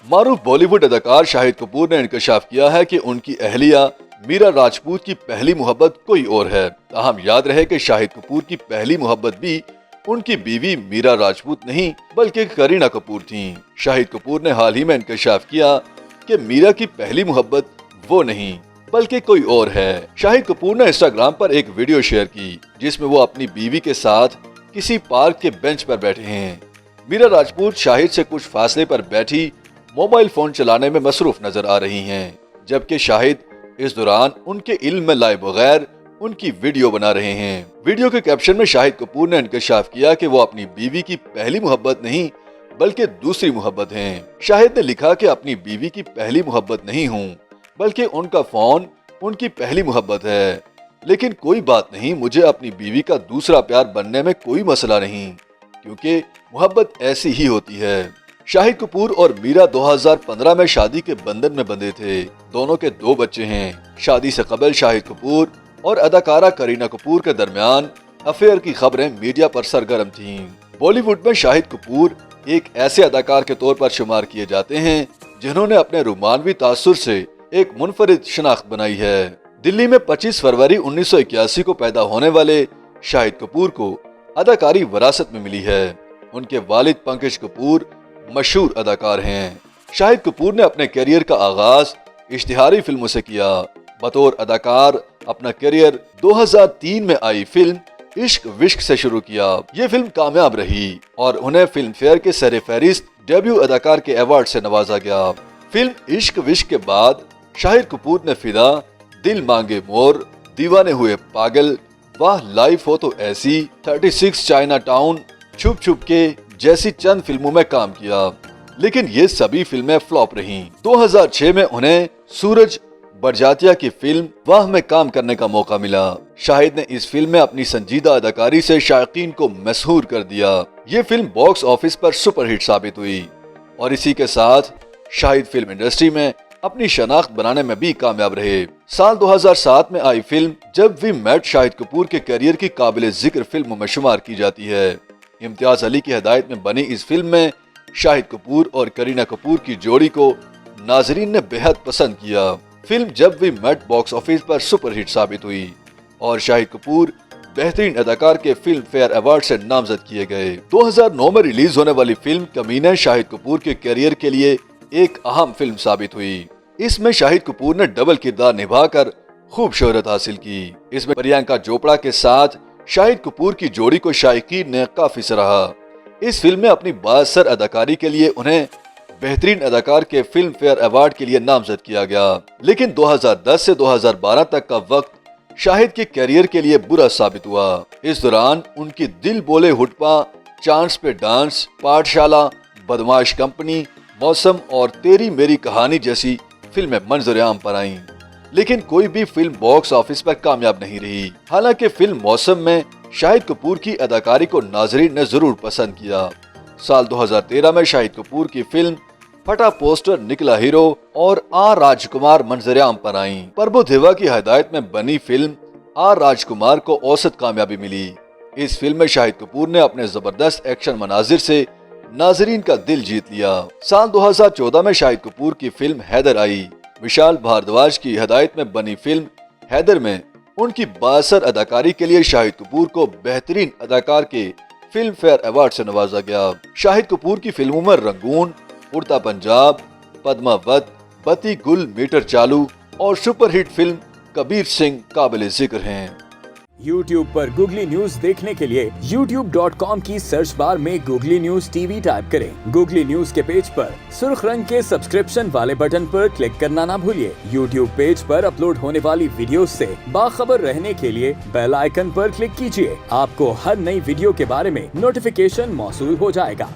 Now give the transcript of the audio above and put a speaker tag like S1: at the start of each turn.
S1: मारूफ बॉलीवुड अदाकार शाहिद कपूर ने इंकशाफ किया है कि उनकी अहलिया मीरा राजपूत की पहली मोहब्बत कोई और है। ताहम याद रहे कि शाहिद कपूर की पहली मोहब्बत भी उनकी बीवी मीरा राजपूत नहीं बल्कि करीना कपूर थीं। शाहिद कपूर ने हाल ही में इंकशाफ किया कि मीरा की पहली मोहब्बत वो नहीं बल्कि कोई और है। शाहिद कपूर ने इंस्टाग्राम पर एक वीडियो शेयर की जिसमें वो अपनी बीवी के साथ किसी पार्क के बेंच पर बैठे हैं। मीरा राजपूत शाहिद से कुछ फासले पर बैठी मोबाइल फोन चलाने में मसरूफ नजर आ रही हैं, जबकि शाहिद इस दौरान उनके इल्म में लाए बगैर उनकी वीडियो बना रहे हैं। वीडियो के कैप्शन में शाहिद कपूर ने इंकशाफ किया कि वो अपनी बीवी की पहली मोहब्बत नहीं बल्कि दूसरी मोहब्बत हैं। शाहिद ने लिखा कि अपनी बीवी की पहली मोहब्बत नहीं हूँ बल्कि उनका फोन उनकी पहली मोहब्बत है, लेकिन कोई बात नहीं, मुझे अपनी बीवी का दूसरा प्यार बनने में कोई मसला नहीं क्योंकि मोहब्बत ऐसी ही होती है। शाहिद कपूर और मीरा 2015 में शादी के बंधन में बंधे थे। दोनों के 2 बच्चे हैं। शादी से कबल शाहिद कपूर और अदाकारा करीना कपूर के दरमियान अफेयर की खबरें मीडिया पर सरगर्म थीं। बॉलीवुड में शाहिद कपूर एक ऐसे अदाकार के तौर पर शुमार किए जाते हैं जिन्होंने अपने रोमानवी तासुर से एक मुनफरिद शनाख्त बनाई है। दिल्ली में 25 फरवरी 1981 को पैदा होने वाले शाहिद कपूर को अदाकारी विरासत में मिली है। उनके वालिद पंकज कपूर मशहूर अदाकार हैं। शाहिद कपूर ने अपने करियर का आगाज इश्तिहारी फिल्मों से किया। बतौर अदाकार अपना करियर 2003 में आई फिल्म इश्क विश्क से शुरू किया। ये फिल्म कामयाब रही और उन्हें फिल्म फेयर के सर फहरिस्त डेब्यू अदाकार के अवार्ड से नवाजा गया। फिल्म इश्क विश्क के बाद शाहिद कपूर ने फिदा, दिल मांगे मोर, दीवाने हुए पागल, वाह लाइफ हो तो ऐसी, 36 चाइना टाउन, छुप छुप के जैसी चंद फिल्मों में काम किया, लेकिन ये सभी फिल्में फ्लॉप रहीं। 2006 में उन्हें सूरज बड़जात्या की फिल्म वाह में काम करने का मौका मिला। शाहिद ने इस फिल्म में अपनी संजीदा अदाकारी से शायकीन को मशहूर कर दिया। ये फिल्म बॉक्स ऑफिस पर सुपरहिट साबित हुई और इसी के साथ शाहिद फिल्म इंडस्ट्री में अपनी शनाख्त बनाने में भी कामयाब रहे। साल 2007 में आई फिल्म जब वी मेट शाहिद कपूर के करियर की काबिल जिक्र फिल्मों में शुमार की जाती है। इम्तियाज अली की हिदायत में बनी इस फिल्म में शाहिद कपूर और करीना कपूर की जोड़ी को नाजरीन ने बेहद पसंद किया। फिल्म जब वी मेट बॉक्स ऑफिस पर सुपरहिट साबित हुई और शाहिद कपूर बेहतरीन अदाकार के फिल्म फेयर अवार्ड से नामजद किए गए। 2009 में रिलीज होने वाली फिल्म कमीना शाहिद कपूर के करियर के लिए एक अहम फिल्म साबित हुई। इसमें शाहिद कपूर ने डबल किरदार निभाकर खूब शोहरत हासिल की। इसमें प्रियंका चोपड़ा के साथ शाहिद कपूर की जोड़ी को शायकीन ने काफी सराहा। इस फिल्म में अपनी बासर अदाकारी के लिए उन्हें बेहतरीन अदाकार के फिल्म फेयर अवार्ड के लिए नामजद किया गया, लेकिन 2010 से 2012 तक का वक्त शाहिद के करियर के लिए बुरा साबित हुआ। इस दौरान उनकी दिल बोले हुडपा, चांस पे डांस, पाठशाला, बदमाश कंपनी, मौसम और तेरी मेरी कहानी जैसी फिल्में मंजर आम पर आईं, लेकिन कोई भी फिल्म बॉक्स ऑफिस पर कामयाब नहीं रही। हालांकि फिल्म मौसम में शाहिद कपूर की अदाकारी को नाजरीन ने जरूर पसंद किया। साल 2013 में शाहिद कपूर की फिल्म फटा पोस्टर, निकला हीरो और आर राजकुमार मंजर-ए-आम पर आईं। प्रभु देवा की हिदायत में बनी फिल्म आर राजकुमार को औसत कामयाबी मिली। इस फिल्म में शाहिद कपूर ने अपने जबरदस्त एक्शन मनाजिर से नाजरीन का दिल जीत लिया। साल 2014 में शाहिद कपूर की फिल्म हैदर आई। विशाल भारद्वाज की हिदायत में बनी फिल्म हैदर में उनकी बासर अदाकारी के लिए शाहिद कपूर को बेहतरीन अदाकार के फिल्म फेयर अवार्ड से नवाजा गया। शाहिद कपूर की फिल्मों में रंगून, उड़ता पंजाब, पद्मावत, बती गुल मीटर चालू और सुपरहिट फिल्म कबीर सिंह काबिल जिक्र हैं।
S2: YouTube पर गूगली न्यूज देखने के लिए youtube.com की सर्च बार में गूगली न्यूज टीवी टाइप करें। गूगली न्यूज के पेज पर सुर्ख रंग के सब्सक्रिप्शन वाले बटन पर क्लिक करना ना भूलिए। YouTube पेज पर अपलोड होने वाली वीडियोस से बाखबर रहने के लिए बेल आइकन पर क्लिक कीजिए। आपको हर नई वीडियो के बारे में नोटिफिकेशन मौसूल हो जाएगा।